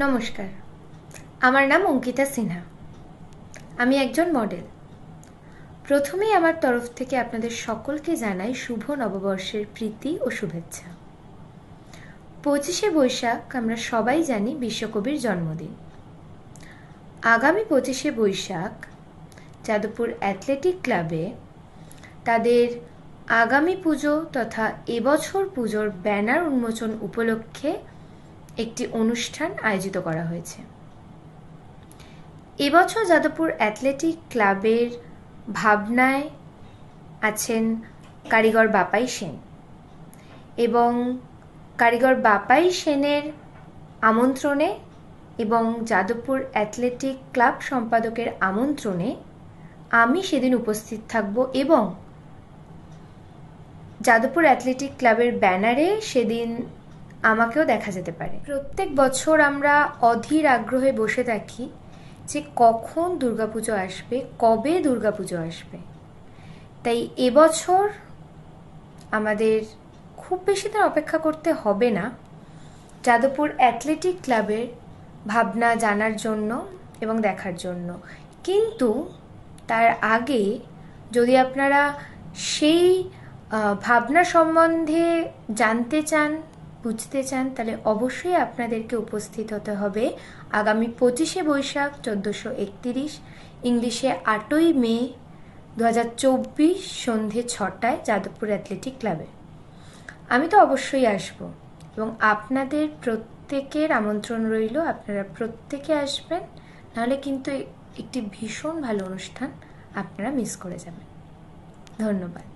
নমস্কার, আমার নাম অঙ্কিতা সিনহা। আমি একজন মডেল। প্রথমেই আমার তরফ থেকে আপনাদের সকলকে জানাই শুভ নববর্ষের প্রীতি ও শুভেচ্ছা। 25শে বৈশাখ আমরা সবাই জানি বিশ্বকবির জন্মদিন। আগামী 25শে বৈশাখ যাদবপুর অ্যাথলেটিক ক্লাবে তাদের আগামী পুজো তথা এবছর পুজোর ব্যানার উন্মোচন উপলক্ষে একটি অনুষ্ঠান আয়োজিত করা হয়েছে। এবছর যাদবপুর অ্যাথলেটিক ক্লাবের ভাবনায় আছেন কারিগর বাপাই সেন, এবং কারিগর বাপাই সেনের আমন্ত্রণে এবং যাদবপুর অ্যাথলেটিক ক্লাব সম্পাদকের আমন্ত্রণে আমি সেদিন উপস্থিত থাকব এবং যাদবপুর অ্যাথলেটিক ক্লাবের ব্যানারে সেদিন আমাকেও দেখা যেতে পারে। প্রত্যেক বছর আমরা অধীর আগ্রহে বসে থাকি যে কখন দুর্গাপুজো আসবে, কবে দুর্গাপুজো আসবে। তাই এবছর আমাদের খুব বেশি দিন অপেক্ষা করতে হবে না যাদবপুর অ্যাথলেটিক ক্লাবের ভাবনা জানার জন্য এবং দেখার জন্য। কিন্তু তার আগে যদি আপনারা সেই ভাবনা সম্বন্ধে জানতে চান, বুঝতে চান, তাহলে অবশ্যই আপনাদেরকে উপস্থিত হতে হবে আগামী 25শে বৈশাখ 1431, ইংলিশে 8ই মে 2024 সন্ধে 6টায় যাদবপুর অ্যাথলেটিক ক্লাবে। আমি তো অবশ্যই আসব এবং আপনাদের প্রত্যেকের আমন্ত্রণ রইল। আপনারা প্রত্যেকে আসবেন, নাহলে কিন্তু একটি ভীষণ ভালো অনুষ্ঠান আপনারা মিস করে যাবেন। ধন্যবাদ।